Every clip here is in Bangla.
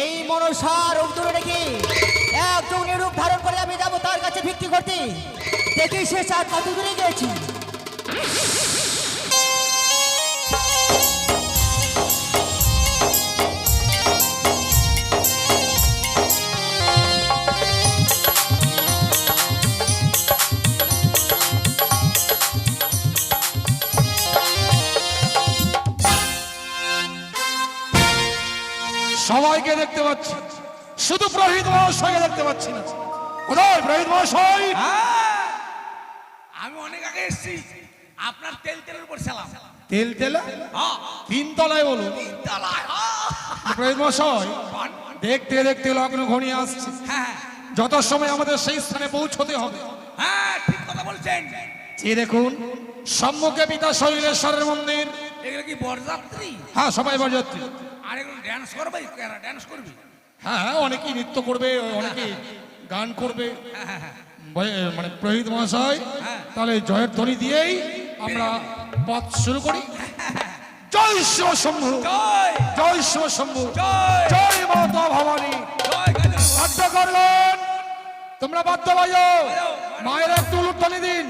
এই মনসার রূপ দূরে রেখে এক যৌনি রূপ ধারণ করে আমি যাবো তার কাছে ভিক্ষি করতে। দেখি সে চার কত দূরে গেছি। সবাইকে দেখতে পাচ্ছি, শুধু প্রহিত মহাশয়কে দেখতে পাচ্ছি না। কোথায় প্রহিত মহাশয়? আমি অনেক আগে এসেছি, আপনার তেল তেলের উপর ছিলাম। তেল তেলা? তিনতলায় বলুন। তিনতলায়? প্রহিত মহাশয় দেখতে দেখতে লগ্ন ঘনিয়ে আসছে। হ্যাঁ যত সময় আমাদের সেই স্থানে পৌঁছতে হবে। হ্যাঁ ঠিক কথা বলছেন। এই দেখুন সম্মুখে পিতা শৈলেশ্বরের মন্দির। এগুলো কি বরযাত্রী? হ্যাঁ সবাই বরযাত্রী। আর এগুলো ড্যান্স করবে? ড্যান্স করবি? হ্যাঁ হ্যাঁ অনেকেই নৃত্য করবে, অনেকেই গান করবে। মানে প্রহিত মহাশয় তাহলে জয়ের ধ্বনি দিয়েই আমরা পথ শুরু করি। জয় শিব শম্ভু, জয় জয় শিব শম্ভু, জয় জয় মাতা ভবানী। জয় গাজন। বাদ্য করলেন, তোমরা বাদ্য বাজাও, মায়ের একটু উলুধ্বনি দিন।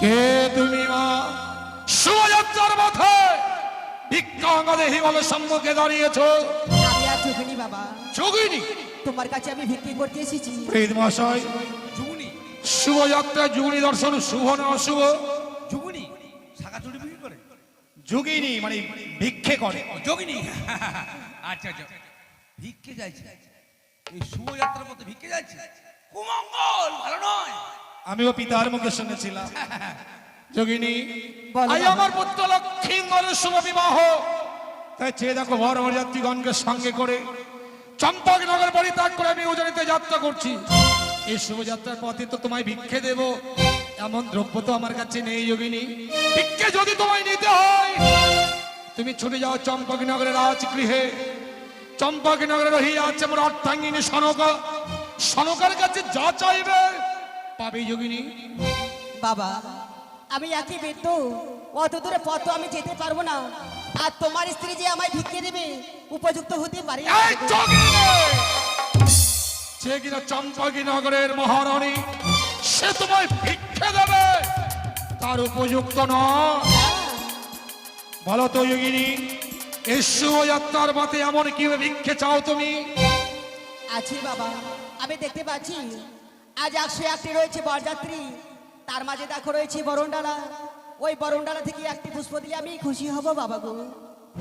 কে তুমি মা? শুভযাত্রার পথে ভিক্ষাঙ্গদেহী বলে সম্মুখে দাঁড়িয়েছো। আমি আর যোগিনী বাবা, যোগিনী তোমার কাছে আমি ভিক্ষি করতে এসেছি। প্রহিত মহাশয় যুগুনি? শুভযাত্রা যোগিনী দর্শন শুভ না অশুভ? যুগুনি শাখা চুড়ি বিক্রি করে? যোগিনী মানে ভিক্ষে করে। যোগিনী? আচ্ছা আচ্ছা, ভিক্ষে যাইছে এই শুভযাত্রার মধ্যে ভিক্ষে যাচ্ছে? কুমঙ্গল, ভালো নয়। আমিও পিতার মুখে শুনেছিলাম। যোগিনী বলো আই বাবা। আমার পুত্র লক্ষ্মীন্দরের শুভ বিবাহ, তাই চেয়ে দেখো বর বরযাত্রীগণকে সঙ্গে করে চম্পকনগর পরিত্যাগ করে আমি উজানিতে যাত্রা করছি। এই শুভযাত্রার পথে তো তোমায় ভিক্ষে দেব এমন দ্রব্য তো আমার কাছে নেই। যোগিনী ভিক্ষে যদি তোমায় নিতে হয় তুমি ছুটে যাও চম্পকনগরের রাজগৃহে। চম্পকনগরে রহিয়া আছে মোর অর্থাঙ্গিনী সনকা। সনকার কাছে যা চাইবে পাবে। যোগিনী বাবা আমি একই বৃদ্ধ, অত দূরে পথ তো আমি যেতে পারবো না। আর তোমার স্ত্রী যে আমায় ভিক্ষে দেবে উপযুক্ত হতে পারি না। এই যোগিনী যে কিনা চম্পকনগরের মহারানী, সে তোমায় ভিক্ষে দেবে তার উপযুক্ত নয়। বলো তো যোগিনী এই শুভযাত্রার পথে এমন কি ভিক্ষে চাও তুমি? আছি বাবা, আমি দেখতে পাচ্ছি আজ 101টি রয়েছে বরযাত্রী, তার মাঝে দেখো রয়েছে বরণডালা। ওই বরণডালা থেকে একটি পুষ্প দিলে আমি খুশি হব বাবা গো।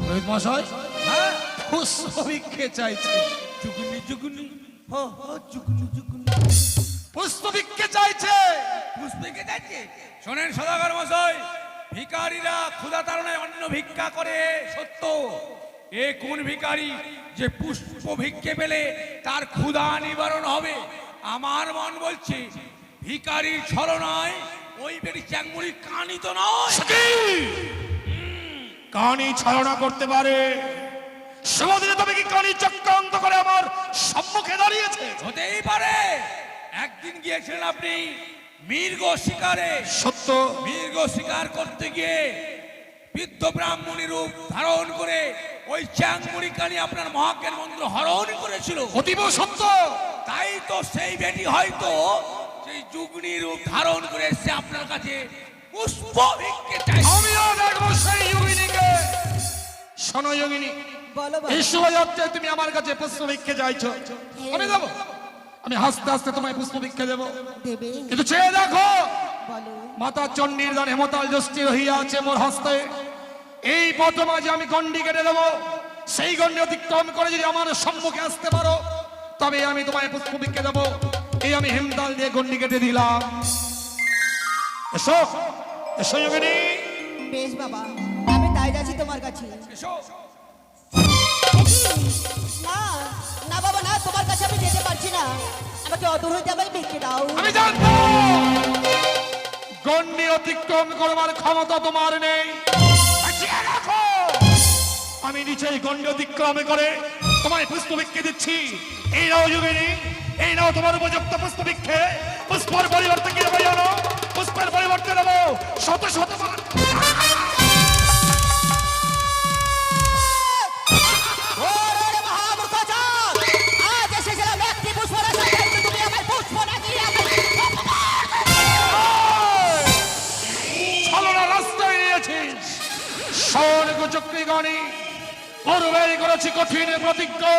রোহিত মহাশয় হ্যাঁ পুষ্প ভিক্ষে চাইছে। যুগুনি যুগুনি, হো হো যুগুনি যুগুনি, পুষ্প ভিক্ষে চাইছে। পুষ্পিকে যাচ্ছে। শোনেন সদাগর মশাই, ভিখারিরা ক্ষুধা তাড়নায় অন্ন ভিক্ষা করে সত্য। এ কোন ভিখারি যে পুষ্প ভিক্ষে পেলে তার ক্ষুধা নিবারণ হবে? আমার মন বলছে ভিখারির ছলনায় ওই বেটি চ্যাংমুড়ি কানি তো নয়। কানি ছলনা করতে পারে? শুভদিনে তুমি কি কানি চক্রান্ত করে আমার সম্মুখে দাঁড়িয়েছে? হতেই পারে। একদিন গিয়েছিলেন আপনি মৃগ শিকারে। সত্য। মৃগ শিকার করতে গিয়ে বৃদ্ধ ব্রাহ্মণী রূপ ধারণ করে ওই চ্যাংমুড়ি কানি আপনার মহাজ্ঞান মন্ত্র হরণ করেছিল। অতীব সত্য। তাই তো সেই বেটি হয়তো সেই যুগ্নি রূপ ধারণ করে এসে আপনার কাছে পুষ্প ভিক্ষে চাই। আমিও দেখবো সেই যোগিনীকে। শোনো যোগিনী, বলো বাবা। এই শুভযাত্রায় তুমি আমার কাছে পুষ্প ভিক্ষে চাইছো, আমি দেবো। আমি হাসতে হাসতে তোমায় পুষ্প ভিক্ষে দেবো, দেবে? কিন্তু চেয়ে দেখো বলো। মাতা চণ্ডীর দান হেমতাল যষ্টি রহিয়া আছে মোর হস্তে। এই পথ মাঝে আমি গন্ডি কেটে দেবো। সেই গন্ডি অতিক্রম করে যদি আমার সম্মুখে আসতে পারো তবে আমি তোমায় পুষ্প ভিক্ষে দেবো। এই আমি হেমতাল দিয়ে গন্ডি কেটে দিলাম। এসো এসো যোগিনী। বেশ বাবা, আমি আসি তোমার কাছে। এসো। না না বাবা না, তোমার কাছে আমি যেতে পারছি না, আমাকে অদূর হইতে আমায় ভিক্ষে দাও। আমি জানবো গণ্ডি অতিক্রম করবার ক্ষমতা তোমার নেই। বাঁচিয়ে রাখো। আমি নিচেই গণ্ডি অতিক্রম করে তোমায় পুষ্প ভিক্ষে দিচ্ছি। এই নাও যোগিনী, এই নাও তোমার উপযুক্ত পুষ্প ভিক্ষে। পুষ্পের পরিবর্তে কি দেবো জানো? পুষ্পের পরিবর্তে দেবো শত শত ওরে মহামূর্খ জাত! আজ এসেছিলাম একটি পুষ্প রাশি আনতে, তুমি আমায় পুষ্প না দিয়ে আমায় ছলনা রাস্তায় নিয়েছিস। শোন কুচক্রীগণী, পূর্বেই করেছি কঠিন প্রতিজ্ঞা,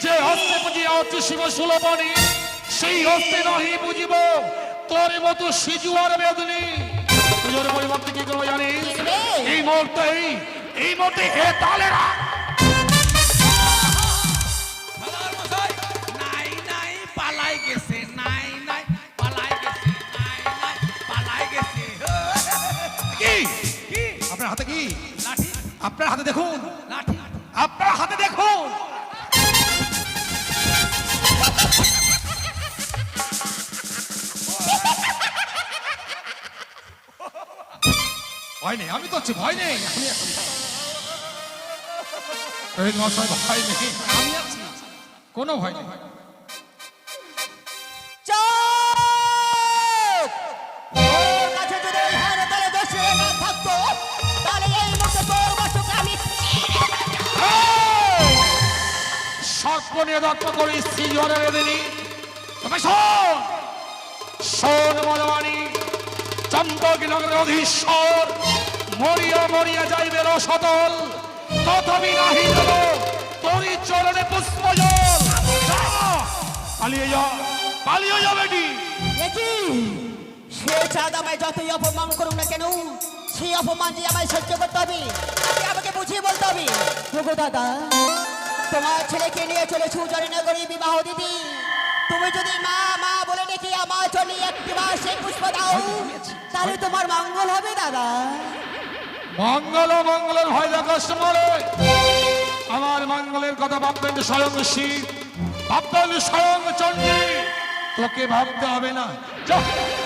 যে হস্তে বুঝিয়া অতি শিব সুলভনী, সেই হস্তে নহি বুঝিব তোর মতো সিজুয়ার বেদনী। পুজোর পরিবর্তে কি করবো জানিস? এই মুহূর্তে এই মুহূর্তে হে তালেরা সদাগর মশাই, নাই নাই পালাই গেছে, নাই নাই পালাই গেছে, নাই নাই পালাই গেছে। কি কি? আপনার হাতে কি? লাঠি, আপনার হাতে দেখুন, লাঠি। আপনার হাতে দেখুন। ভয় নেই, আমি তো আছি, ভয় নেই। এই মশাই ভয় নেই, আমি আছি, কোনো ভয় নেই। চুপ! তোর কাছে যদি ওই হারাতালে দোষী না থাকতো, তাহলে এই মুহূর্তে তোর বাসুকে আমি সর্প নিয়ে দত্ত করি স্ত্রী জ্বরে বেদিনী। তবে শোন, শোন মনমানি, চম্পক নগরের অধীশ্বর, মরিয়া মরিয়া যাইবে রসতল, তথাপি নাহি দেব তোরই চরণে পুষ্প জল। পালিয়ে যা, পালিয়ে যা বেটি। দেখি সে চাঁদ আমায় যতই অপমান করুক না কেন, সেই অপমান যে আমায় সহ্য করতে হবে, আগে আমাকে বুঝিয়ে বলতে হবে। ওগো দাদা, তোমার ছেলেকে নিয়ে চলেছি উজরিনগরী বিবাহ দিদি, তুমি যদি মা মা বলে ডেকে আমার জন্য একটি বার সেই পুষ্প দাও, তাহলে তোমার মঙ্গল হবে দাদা। মঙ্গল মঙ্গলের ভয় দেখাস মরে, আমার মঙ্গলের কথা ভাববেন স্বয়ং শিব, ভাববেন স্বয়ং চণ্ডী, তোকে ভাবতে হবে না। যা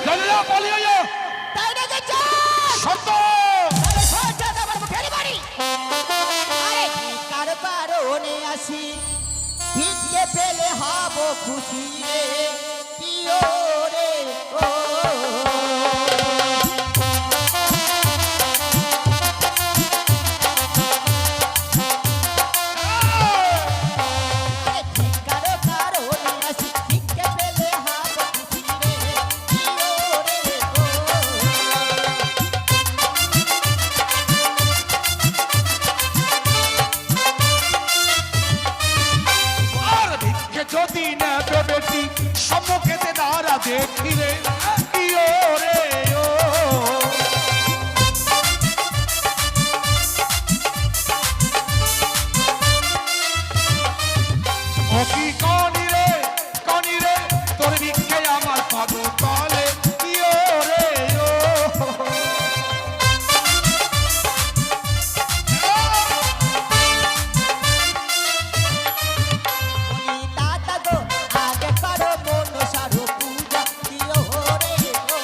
যা যা, পালিয়ে যা। তাই নাকি চাঁদ? সত্য তাহলে শোন চাঁদ, আমার মুখের বাড়ি। আরে কার কারণে আসি, ভিক্ষে পেলে হব খুশি রে, প্রিয় রে ও। আরে কার কারণে আসি, ভিক্ষে পেলে হব খুশি রে, প্রিয় রে ও। আর ভিক্ষে যদি নেবে বেটি, সম্মুখেতে দাঁড়া দেখিলে ইয়ো রে ও। ও কি কনি রে, তোর ভিক্ষে আমার পদ তলে ইয়ো রে ও। বলি দাদা গো, আগে করো মনসার পূজা, প্রিয় রে ও।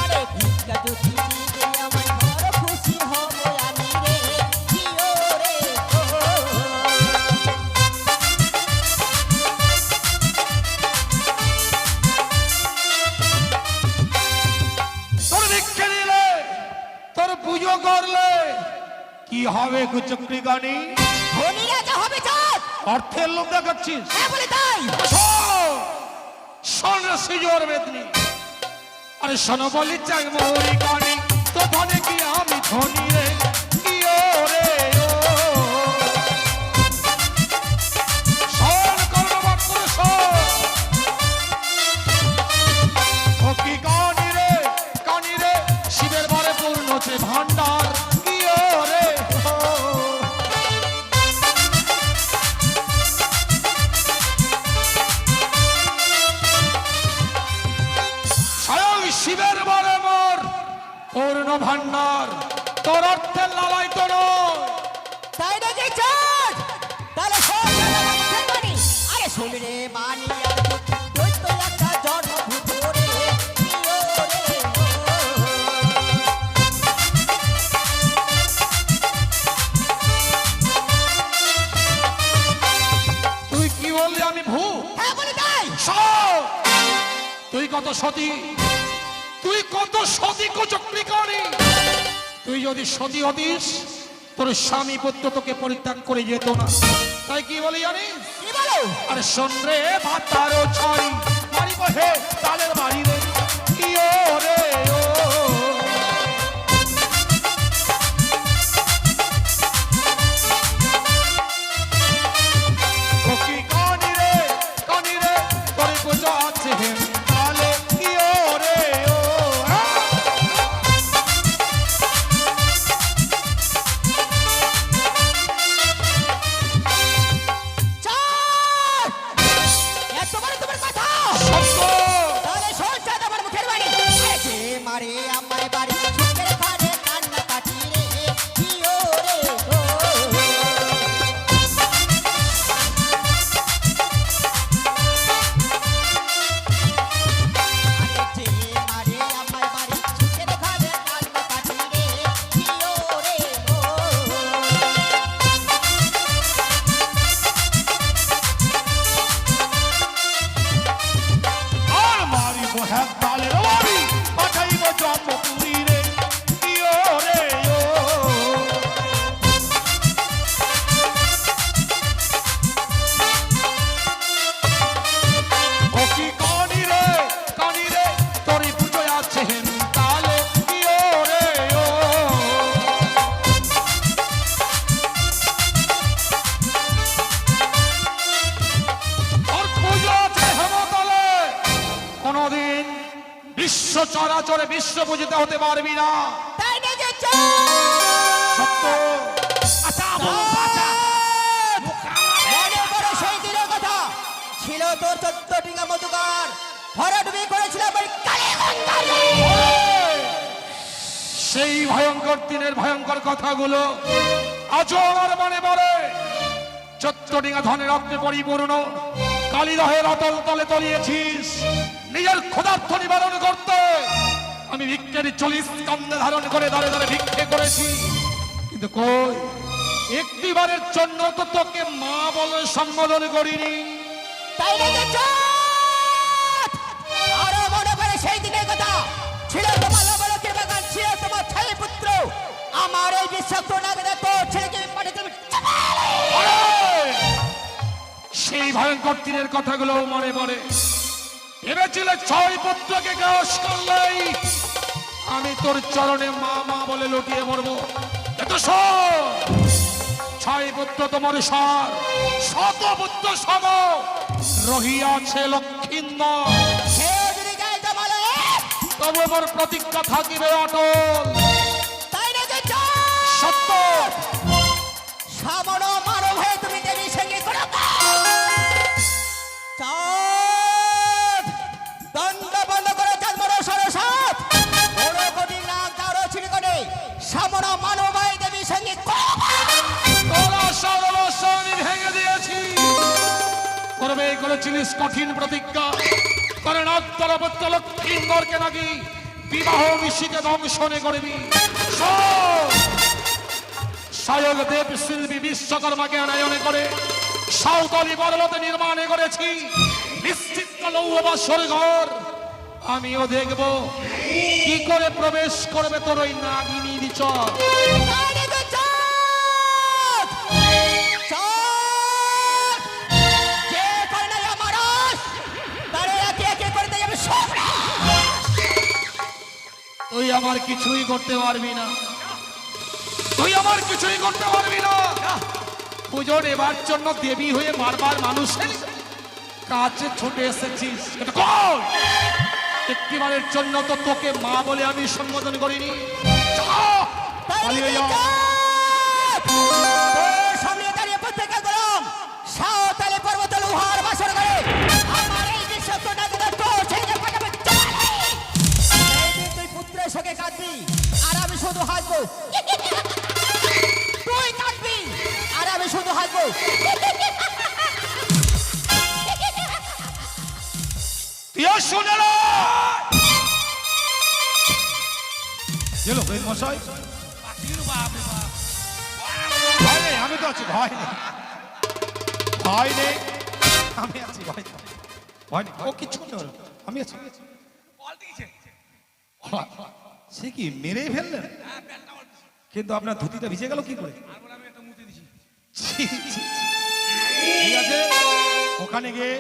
আরে ভিক্ষা যদি দিলে আমায় বড় খুশি হব আমি রে, প্রিয় রে ও। তোর ভিক্ষে নিলে, তোর পুজো করলে কি হবে কুচক্রি গানি? ধনী রাজা হবে চাঁদ। অর্থের লোভ দেখাচ্ছিস? হ্যাঁ বলে তাই। শোন সিজোর বেদনি, আরে শোন বলি চাই মৌরি গানি, তো ধনে কি আমি ধনী রে ইয়ো রে ও। শোন কর্ণবাক্য শোন, ও কি গানি রে, শিবের বারে পূর্ণ যে ভান্ডার ইয়ো রে ও। ভান্ডার, তোর অর্থের লালাই তো নয়। তাই নাকি চাঁদ? তাহলে শোন দাদা আমার মুখের বাণী। আরে শোন রে বাণী, তুই তো একটা জন্মভূত রে, ইয়ো রে, তুই কি বললি আমি ভূত? হ্যাঁ বলে তাই। শোন, তুই কত সতী, তুই কত সতী কুচক্রী। তুই যদি সতী হতিস তোর স্বামী পুত্র তোকে পরিত্যাগ করে যেত না। তাই কি বলি জানিস? কি বলো? আরে শোন রে ভাতারও ছড়ি বাড়ি বহে তালের বাড়ি রে, ইয়ো রে ও। ও কি কানি রে তোর পুজো আছে হে তালে, ইয়ো রে ও। চাঁদ! এত বড় তোমার কথা? সত্য। তাহলে শোন চাঁদ আমার মুখের বাণী। আরে যে মারে আমায় বাড়ি, সুখের ঘরে কান্না কাটি রে, ইয়ো রে ও। আরে যে মারে আমায় বাড়ি, সুখের ঘরে কান্না কাটি রে, ইয়ো রে ও। আর মারিব হ্যাঁ তালের বাড়ি, পাঠাইব জন্মপুরী রে, ইয়ো রে ও। ও কি কানি রে তোরই পুজোয় আছে হেন তালে, ইয়ো রে ও। ওর পুজো আছে হেমতলে। কোনদিন বিশ্ব চরাচরে বিশ্ব পূজিত হতে পারবি না। তাই নাকি চাঁদ? সত্য। আচ্ছা বলো, আচ্ছা। মনে করো সেই দিনের কথা, ছিল তোর 14 টিঙা মধুকর, ভরাডুবি করেছিলাম ওই কালীগঙ্গায়। সেই ভয়ঙ্কর দিনের ভয়ঙ্কর কথাগুলো আজও আমার মনে পড়ে। চত্বডিঙা ধনের রক্তে পরিপূর্ণ কালীদহের অতল তলে তলিয়েছিস নিজের ক্ষুধার্ত নিবারণ করতে। আমি ভিক্ষের 40 কান্দে ধারণ করে দাঁড়ে দাঁড়ে ভিক্ষে করেছি, কিন্তু কই একটিবারের জন্য তো তোকে মা বলে সম্বোধন করিনি। তাই নাকি চাঁদ? আরো মনে পড়ে সেই দিনের কথা, ছিল তোমার লবলকের বাগান, ছিল তোমার ছেলে পুত্র। আমার এই বিষাক্ত নাগরে তোর ছেলেকে পাঠিয়ে দেবে। আরে! সেই ভয়ঙ্কর দিনের কথাগুলো মনে পড়ে। ভেবেছিলে 6 পুত্রকে গ্রাস করলেই আমি তোর চরণে মা মা বলে লুটিয়ে মরবো। এত 6 পুত্র তোমার সার, 100 পুত্র সম রহিয়াছে লক্ষিন্দর। সে যদি গায়ে জমালে, তবু আমার প্রতিজ্ঞা থাকিবে অটল। তাই নাকি চাঁদ? সত্য। সামনো মানব হয়ে তুমি দেবীর সঙ্গে করো চাঁদ। দণ্ড বন্ধ করে জন্মর সরসাত, বড় কোটি নাক দাঁড়ো ছিলকনে, সামনো মানব হয়ে দেবীর সঙ্গে করো। তোরা সর্বস্ব আমি ভেঙে দিয়েছি। করবে করেছিলিস কঠিন প্রতিজ্ঞা, কারণ আত্মার পুত্র লক্ষিন্দরকে নাকি বিবাহ নিশিতে দংশনে করবি। শোন, স্বয়ং দেব শিল্পী বিশ্বকর্মাকে আনায়নে করে সাঁওতালি পর্বতে নির্মাণে করেছি নিশ্চিত লৌহবাসর ঘর। আমিও দেখব কি করে প্রবেশ করবে তোর ওই নাগিনীর চর। তাই নাকি চাঁদ? চাঁদ! যে করে নাই আমার রস, তারে একে একে করে দেয় আমি সর্বনাশ। তুই আমার কিছুই করতে পারবি না, তুই আমার কিছুই করতে পারবি না। পুজোর এবার জন্য দেবী হয়ে বারবার মানুষের কাছে ছুটে এসেছিস, এটা কর। একটিবারের জন্য তো তোকে মা বলে আমি সম্বোধন করিনি। যা, তাই পালিয়ে নাকি যা। চাঁদ? তোর সামনে দাঁড়িয়ে প্রত্যেকে গরম সাঁওতালি পর্বত লোহার বাসর করে আমার এই বিষাক্ত নাগিনীর তোর ছেলেকে পাঠাবে চলে। এই দিন তুই পুত্রের সঙ্গে কাঁদবি, আর আমি হাসবো, তুই কাটবি আর আমি শুধু হাসবো। তুইও শুনে রে। এলো পুরোহিত মশাই, পাখির বাপ রে বাপ। ভয় নেই, আমি তো আছি, ভয় নেই, ভয় নেই, আমি আছি, ভয় নেই, ভয় নেই, ও কিচ্ছু করতে পারবে না, আমি আছি। বল দিয়েছে। সে কি মেরেই ফেললেন? হ্যাঁ, প্যান্টটা আমার দিছে। কিন্তু আপনার ধুতিটা ভিজে গেল কি করে? আর বলে আমি একটা মুতে দিছি। ছি, ছি, ছি। ঠিক আছে, ওখানে গিয়ে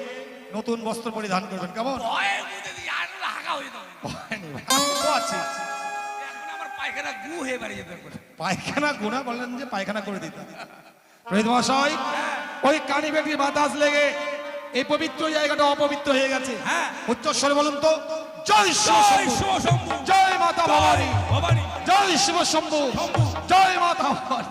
নতুন বস্ত্র পরিধান করবেন, কেমন? ভয়ে মুতে দিছি, আর হলে হাগা হয়ে যাবে। ভয় নেই, আমি তো আছি। এখন আমার পায়খানা গু হয়ে বাড়ি যেতে পারে। পায়খানা গুণা বললেন যে পায়খানা করে দিতে। রোহিত মহাশয়, ওই কানি বেটির বাতাস লেগে এই পবিত্র জায়গাটা অপবিত্র হয়ে গেছে। হ্যাঁ। উচ্চস্বরে বলুন তো, জয় শিব জয় শম্ভু, শিব শম্ভু, জয় মাতা ভবানী, ভবানী, জয় শিব শম্ভু, শম্ভু, জয় মাতা ভবানী।